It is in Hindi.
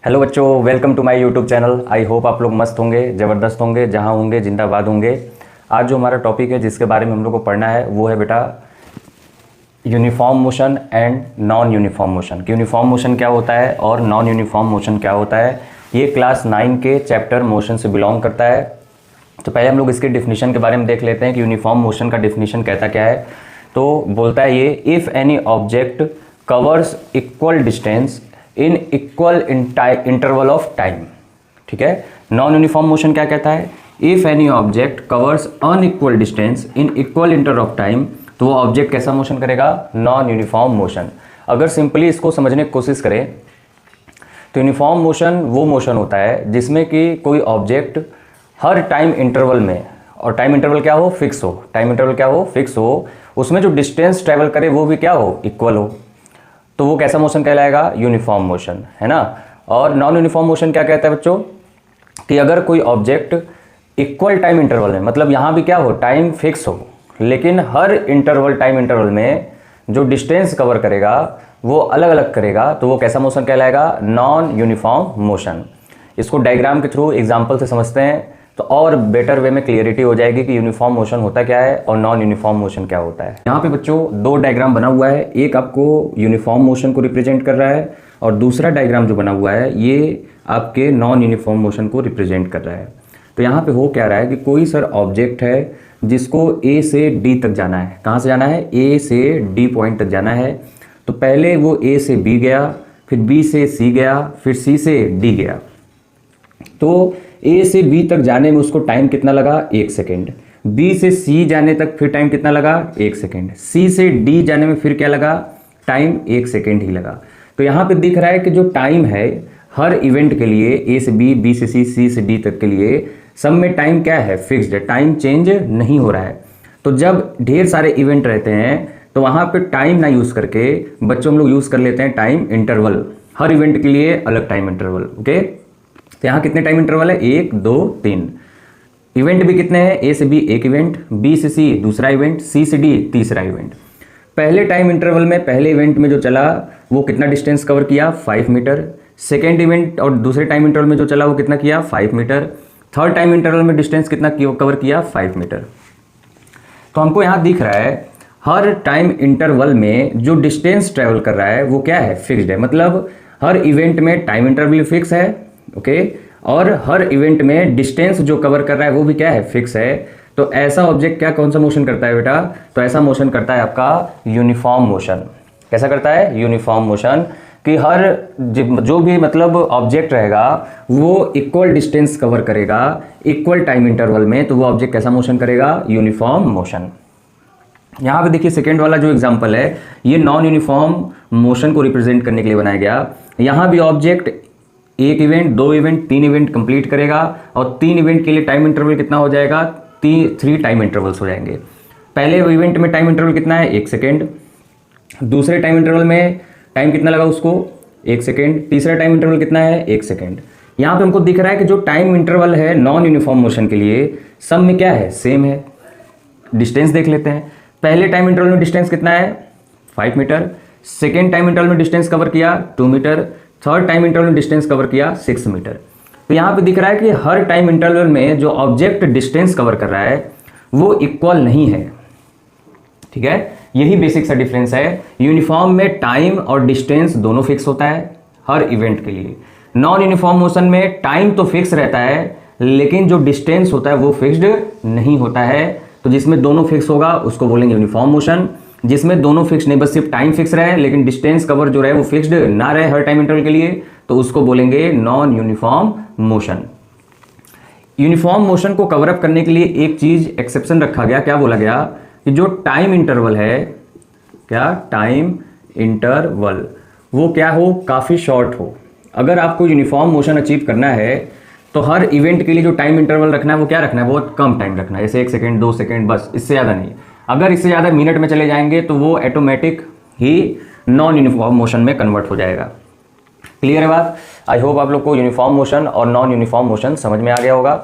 हेलो बच्चों, welcome to my YouTube channel. I hope आप लोग मस्त होंगे, ज़बरदस्त होंगे, जहाँ होंगे जिंदाबाद होंगे। आज जो हमारा टॉपिक है जिसके बारे में हम लोग को पढ़ना है वो है बेटा uniform motion and non uniform motion. Uniform motion क्या होता है और नॉन यूनिफॉर्म मोशन क्या होता है। ये क्लास 9 के चैप्टर मोशन से बिलोंग करता है। तो पहले हम लोग इसके डिफिनीशन के बारे में देख लेते हैं कि यूनिफॉर्म मोशन का डिफिनीशन कहता क्या है। तो बोलता है ये, if any object covers equal distance in equal interval of time. ठीक है। नॉन यूनिफॉर्म मोशन क्या कहता है, if any object covers unequal distance in equal interval of time, तो वो ऑब्जेक्ट कैसा मोशन करेगा, नॉन यूनिफॉर्म मोशन। अगर सिंपली इसको समझने की कोशिश करें तो यूनिफॉर्म मोशन वो मोशन होता है जिसमें कि कोई ऑब्जेक्ट हर टाइम इंटरवल में, और टाइम इंटरवल क्या हो, फिक्स हो, टाइम इंटरवल क्या हो, फिक्स हो, उसमें जो डिस्टेंस ट्रेवल करे वो भी क्या हो, इक्वल हो, तो वो कैसा मोशन कहलाएगा, यूनिफॉर्म मोशन, है ना। और नॉन यूनिफॉर्म मोशन क्या कहता है बच्चों, कि अगर कोई ऑब्जेक्ट इक्वल टाइम इंटरवल में, मतलब यहाँ भी क्या हो, टाइम फिक्स हो, लेकिन हर इंटरवल, टाइम इंटरवल में जो डिस्टेंस कवर करेगा वो अलग अलग करेगा, तो वो कैसा मोशन कहलाएगा, नॉन यूनिफॉर्म मोशन। इसको डायग्राम के थ्रू एग्जाम्पल से समझते हैं तो और बेटर वे में क्लियरिटी हो जाएगी कि यूनिफॉर्म मोशन होता क्या है और नॉन यूनिफॉर्म मोशन क्या होता है। यहाँ पे बच्चों दो डायग्राम बना हुआ है, एक आपको यूनिफॉर्म मोशन को रिप्रेजेंट कर रहा है और दूसरा डायग्राम जो बना हुआ है ये आपके नॉन यूनिफॉर्म मोशन को रिप्रेजेंट कर रहा है। तो यहाँ पे हो क्या रहा है कि कोई सर ऑब्जेक्ट है जिसको ए से डी तक जाना है। कहाँ से जाना है, ए से डी पॉइंट तक जाना है। तो पहले वो ए से बी गया, फिर बी से सी गया, फिर सी से डी गया। तो ए से बी तक जाने में उसको टाइम कितना लगा, 1 सेकेंड। बी से सी जाने तक फिर टाइम कितना लगा, 1 सेकेंड। सी से डी जाने में फिर क्या लगा, टाइम 1 सेकेंड ही लगा। तो यहाँ पे दिख रहा है कि जो टाइम है हर इवेंट के लिए, ए से बी, बी से सी से डी तक के लिए, सब में टाइम क्या है, फिक्स्ड है, टाइम चेंज नहीं हो रहा है। तो जब ढेर सारे इवेंट रहते हैं तो वहाँ पे टाइम ना यूज़ करके बच्चों हम लोग यूज़ कर लेते हैं टाइम इंटरवल। हर इवेंट के लिए अलग टाइम इंटरवल। ओके, तो यहाँ कितने टाइम इंटरवल है, 1 2 3। इवेंट भी कितने हैं, ए से बी एक इवेंट, बी से सी दूसरा इवेंट, सी से डी तीसरा इवेंट। पहले टाइम इंटरवल में, पहले इवेंट में जो चला वो कितना डिस्टेंस कवर किया, 5 मीटर। सेकेंड इवेंट और दूसरे टाइम इंटरवल में जो चला वो कितना किया, 5 मीटर। थर्ड टाइम इंटरवल में डिस्टेंस कितना कवर किया, 5 मीटर। तो हमको यहाँ दिख रहा है हर टाइम इंटरवल में जो डिस्टेंस ट्रेवल कर रहा है वो क्या है, फिक्स्ड है। मतलब हर इवेंट में टाइम इंटरवल फिक्स है, ओके, और हर इवेंट में डिस्टेंस जो कवर कर रहा है वो भी क्या है, फिक्स है। तो ऐसा ऑब्जेक्ट क्या, कौन सा मोशन करता है बेटा, तो ऐसा मोशन करता है आपका यूनिफॉर्म मोशन। कैसा करता है, यूनिफॉर्म मोशन, कि हर जो भी मतलब ऑब्जेक्ट रहेगा वो इक्वल डिस्टेंस कवर करेगा इक्वल टाइम इंटरवल में, तो वो ऑब्जेक्ट कैसा मोशन करेगा, यूनिफॉर्म मोशन। यहाँ पे देखिए सेकेंड वाला जो एग्जाम्पल है ये नॉन यूनिफॉर्म मोशन को रिप्रेजेंट करने के लिए बनाया गया। यहाँ भी ऑब्जेक्ट एक इवेंट, 2 इवेंट, 3 इवेंट कंप्लीट करेगा और 3 इवेंट के लिए टाइम इंटरवल कितना हो जाएगा, 3 टाइम इंटरवल्स हो जाएंगे। पहले इवेंट में टाइम इंटरवल कितना है, 1 सेकेंड। दूसरे टाइम इंटरवल में टाइम कितना लगा उसको, 1 सेकेंड। तीसरा टाइम इंटरवल कितना है, 1 सेकेंड। यहाँ पे हमको दिख रहा है कि जो टाइम इंटरवल है नॉन यूनिफॉर्म मोशन के लिए सब में क्या है, सेम है। डिस्टेंस देख लेते हैं। पहले टाइम इंटरवल में डिस्टेंस कितना है, 5 मीटर। सेकेंड टाइम इंटरवल में डिस्टेंस कवर किया 2 मीटर। थर्ड टाइम इंटरवल में डिस्टेंस कवर किया 6 मीटर। तो यहाँ पे दिख रहा है कि हर टाइम इंटरवल में जो ऑब्जेक्ट डिस्टेंस कवर कर रहा है वो इक्वल नहीं है। ठीक है, यही बेसिक सा डिफरेंस है। यूनिफॉर्म में टाइम और डिस्टेंस दोनों फिक्स होता है हर इवेंट के लिए। नॉन यूनिफॉर्म मोशन में टाइम तो फिक्स रहता है लेकिन जो डिस्टेंस होता है वो फिक्स्ड नहीं होता है। तो जिसमें दोनों फिक्स होगा उसको बोलेंगे यूनिफॉर्म मोशन। जिसमें दोनों फिक्स नहीं, बस सिर्फ टाइम फिक्स रहे लेकिन डिस्टेंस कवर जो रहे वो फिक्स्ड ना रहे हर टाइम इंटरवल के लिए, तो उसको बोलेंगे non uniform motion. Uniform motion को कवर अप करने के लिए एक चीज एक्सेप्शन रखा गया। क्या बोला गया कि जो टाइम इंटरवल है, क्या टाइम इंटरवल, वो क्या हो, काफी शॉर्ट हो। अगर आपको यूनिफॉर्म मोशन अचीव करना है तो हर इवेंट के लिए जो टाइम इंटरवल रखना है वो क्या रखना है, बहुत कम टाइम रखना है, जैसे 1 सेकेंड 2 सेकेंड, बस, इससे ज़्यादा नहीं। अगर इससे ज़्यादा मिनट में चले जाएंगे तो वो ऑटोमेटिक ही नॉन यूनिफॉर्म मोशन में कन्वर्ट हो जाएगा। क्लियर है बात। आई होप आप लोग को यूनिफॉर्म मोशन और नॉन यूनिफॉर्म मोशन समझ में आ गया होगा।